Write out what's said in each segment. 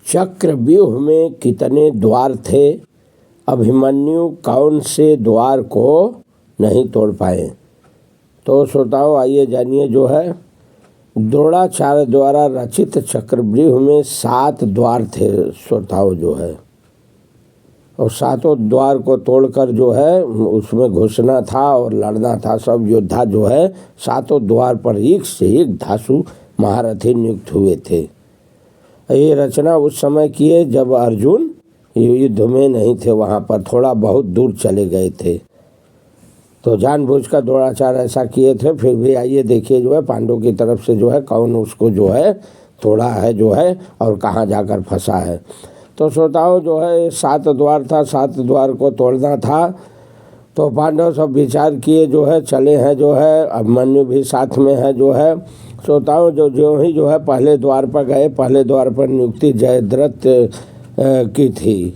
चक्रव्यूह में कितने द्वार थे? अभिमन्यु कौन से द्वार को नहीं तोड़ पाए? तो श्रोताओं आइए जानिए जो है द्रोणाचार्य द्वारा रचित चक्रव्यूह में 7 द्वार थे श्रोताओं जो है, और 7 द्वार को तोड़कर जो है उसमें घुसना था और लड़ना था। सब योद्धा जो है 7 द्वार पर एक से एक धासु महारथी नियुक्त हुए थे। ये रचना उस समय किए जब अर्जुन युद्ध में नहीं थे, वहाँ पर थोड़ा बहुत दूर चले गए थे, तो जानबूझकर द्रोणाचार्य ऐसा किए थे। फिर भी आइए देखिए जो है पांडवों की तरफ से जो है कौन उसको जो है तोड़ा है जो है और कहाँ जाकर फंसा है। तो श्रोताओं जो है 7 द्वार था, 7 द्वार को तोड़ना था। तो पांडव सब विचार किए जो है चले हैं जो है, अभिमन्यु भी साथ में है जो है। श्रोताओं जो ही जो है पहले द्वार पर गए, पहले द्वार पर नियुक्ति जयद्रथ की थी।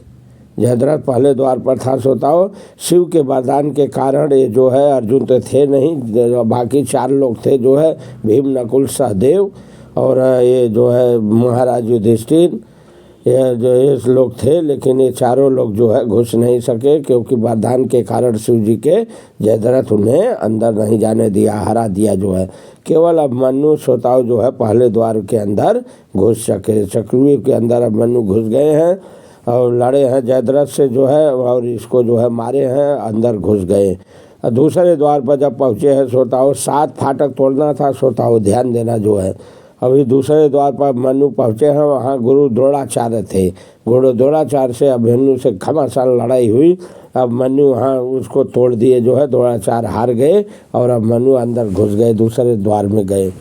जयद्रथ पहले द्वार पर था। श्रोताओं शिव के वरदान के कारण ये जो है अर्जुन तो थे नहीं, बाकी 4 लोग थे जो है भीम, नकुल, सहदेव और ये जो है महाराज युधिष्ठिर, ये जो ये लोग थे। लेकिन ये चारों लोग जो है घुस नहीं सके क्योंकि वरदान के कारण शिव जी के जयद्रथ उन्हें अंदर नहीं जाने दिया, हरा दिया जो है। केवल अभिमन्यु श्रोताओं जो है पहले द्वार के अंदर घुस सके। चक्रव्यूह के अंदर अभिमन्यु घुस गए हैं और लड़े हैं जयद्रथ से जो है, और इसको जो है मारे हैं, अंदर घुस गए। दूसरे द्वार पर जब पहुँचे हैं श्रोताओं 7 फाटक तोड़ना था। श्रोताओं ध्यान देना जो है, अभी दूसरे द्वार पर अभिमन्यु पहुँचे हैं, वहाँ गुरु द्रोणाचार्य थे। गुरु द्रोणाचार्य से अभिमन्यु से घमासान लड़ाई हुई। अभिमन्यु वहाँ उसको तोड़ दिए जो है, द्रोणाचार्य हार गए और अभिमन्यु अंदर घुस गए, दूसरे द्वार में गए।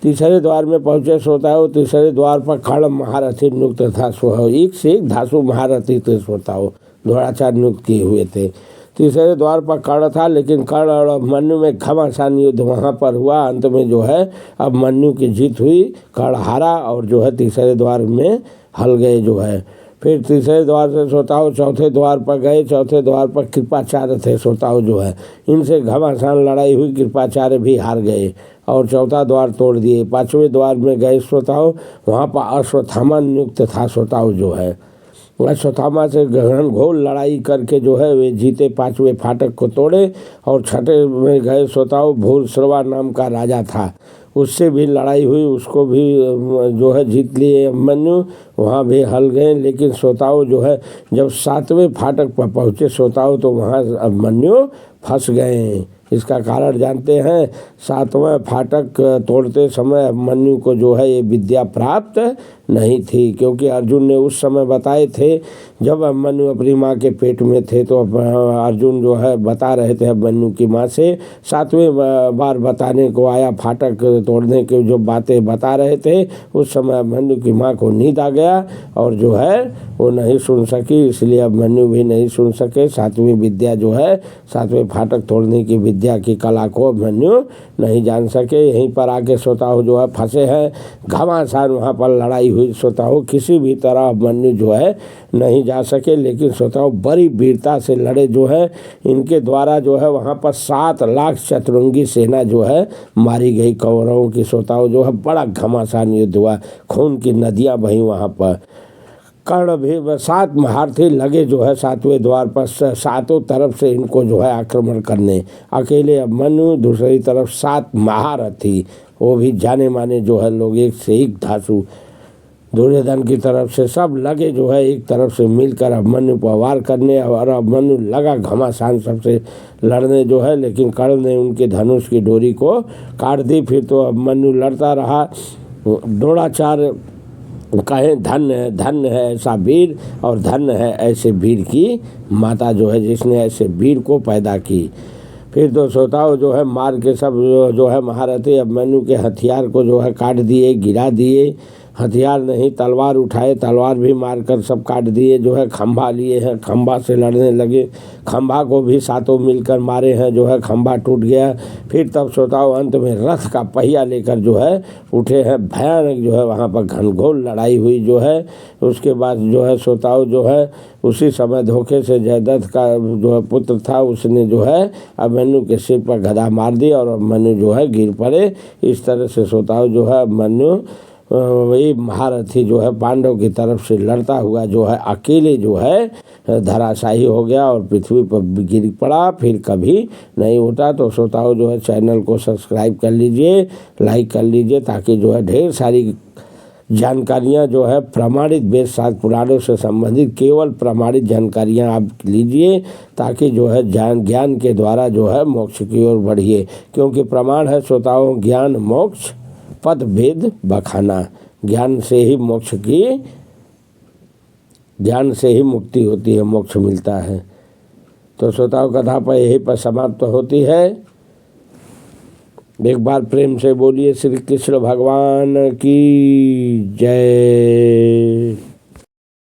तीसरे द्वार में पहुँचे श्रोताओं, तीसरे द्वार पर खड़ महारथी नियुक्त था। एक से एक धासु महारथी थे श्रोताओं, द्रोणाचार्य नियुक्त किए हुए थे। तीसरे द्वार पर कर्ण था, लेकिन कर्ण और अभिमन्यु में घमासान युद्ध वहाँ पर हुआ। अंत में जो है अभिमन्यु की जीत हुई, कर्ण हारा और जो है तीसरे द्वार में हल गए जो है। फिर तीसरे द्वार से श्रोताओं चौथे द्वार पर गए। चौथे द्वार पर कृपाचार्य थे श्रोताओं जो है, इनसे घमासान लड़ाई हुई, कृपाचार्य भी हार गए और चौथा द्वार तोड़ दिए। 5वें द्वार में गए श्रोताओं, वहाँ पर अश्वत्थामा नियुक्त था श्रोताओं जो है। अश्वत्थामा से घनघोर लड़ाई करके जो है वे जीते, 5वें फाटक को तोड़े। और 6ठे में गए श्रोताओं, भूरिश्रवा नाम का राजा था, उससे भी लड़ाई हुई, उसको भी जो है जीत लिए अभिमन्यु, वहाँ भी हल गए। लेकिन श्रोताओं जो है जब 7वें फाटक पर पहुँचे श्रोताओं, तो वहाँ अभिमन्यु फंस गए। इसका कारण जानते हैं, 7वां फाटक तोड़ते समय अभिमन्यु को जो है ये विद्या प्राप्त नहीं थी, क्योंकि अर्जुन ने उस समय बताए थे जब अभिमन्यु अपनी माँ के पेट में थे, तो अर्जुन जो है बता रहे थे अभिमन्यु की माँ से, 7वें बार बताने को आया फाटक तोड़ने की जो बातें बता रहे थे, उस समय अभिमन्यु की माँ को नींद आ गया और जो है वो नहीं सुन सकी, इसलिए अभिमन्यु भी नहीं सुन सके। 7वीं विद्या जो है 7वें फाटक तोड़ने की विद्या की कला को अभिमन्यु नहीं जान सके। यहीं पर आके श्रोताओं जो है फंसे हैं, घमासान वहाँ पर लड़ाई हुई श्रोताओं, किसी भी तरह अभिमन्यु जो है नहीं जा सके। लेकिन श्रोताओं बड़ी वीरता से लड़े जो है, इनके द्वारा जो है वहाँ पर 7 लाख चतुरंगी सेना जो है मारी गई कौरवों की। श्रोताओं जो है बड़ा घमासान युद्ध हुआ, खून की नदियाँ बही वहाँ पर। कर्ण भी 7 महारथी लगे जो है 7वें द्वार पर, 7 तरफ से इनको जो है आक्रमण करने। अकेले अभिमन्यु, दूसरी तरफ 7 महारथी, वो भी जाने माने जो है लोग, एक से एक धासु। दुर्योधन की तरफ से सब लगे जो है एक तरफ से मिलकर अभिमन्यु पर वार करने, और अभिमन्यु लगा घमासान सबसे लड़ने जो है। लेकिन कर्ण ने उनके धनुष की डोरी को काट दी। फिर तो अभिमन्यु लड़ता रहा। द्रोणाचार्य कहे धन्य है ऐसा वीर, और धन्य है ऐसे वीर की माता जो है जिसने ऐसे वीर को पैदा की। फिर तो श्रोताओं जो है मार के सब जो है महारथी अभिमन्यु के हथियार को जो है काट दिए, गिरा दिए। हथियार नहीं, तलवार उठाए, तलवार भी मारकर सब काट दिए जो है। खंभा लिए हैं, खंभा से लड़ने लगे, खंभा को भी 7 मिलकर मारे हैं जो है, खंभा टूट गया। फिर तब श्रोताओं अंत में रथ का पहिया लेकर जो है उठे हैं, भयानक जो है वहाँ पर घनघोर लड़ाई हुई जो है। उसके बाद जो है श्रोताओं जो है उसी समय धोखे से जयद्रथ का जो है पुत्र था, उसने जो है अभिमन्यु के सिर पर गदा मार दी और अभिमन्यु जो है गिर पड़े। इस तरह से श्रोताओं जो है अभिमन्यु वही महारथी जो है पांडव की तरफ से लड़ता हुआ जो है अकेले जो है धराशायी हो गया और पृथ्वी पर गिर पड़ा, फिर कभी नहीं उठा। तो श्रोताओं जो है चैनल को सब्सक्राइब कर लीजिए, लाइक कर लीजिए, ताकि जो है ढेर सारी जानकारियाँ जो है प्रमाणित वेद शास्त्र पुराणों से संबंधित केवल प्रमाणित जानकारियाँ आप लीजिए, ताकि जो है ज्ञान के द्वारा जो है मोक्ष की ओर बढ़िए। क्योंकि प्रमाण है श्रोताओं, ज्ञान मोक्ष पद भेद बखाना। ज्ञान से ही मोक्ष की, ज्ञान से ही मुक्ति होती है, मोक्ष मिलता है। तो श्रोताओं कथा पर यही पर समाप्त होती है। एक बार प्रेम से बोलिए श्री कृष्ण भगवान की जय।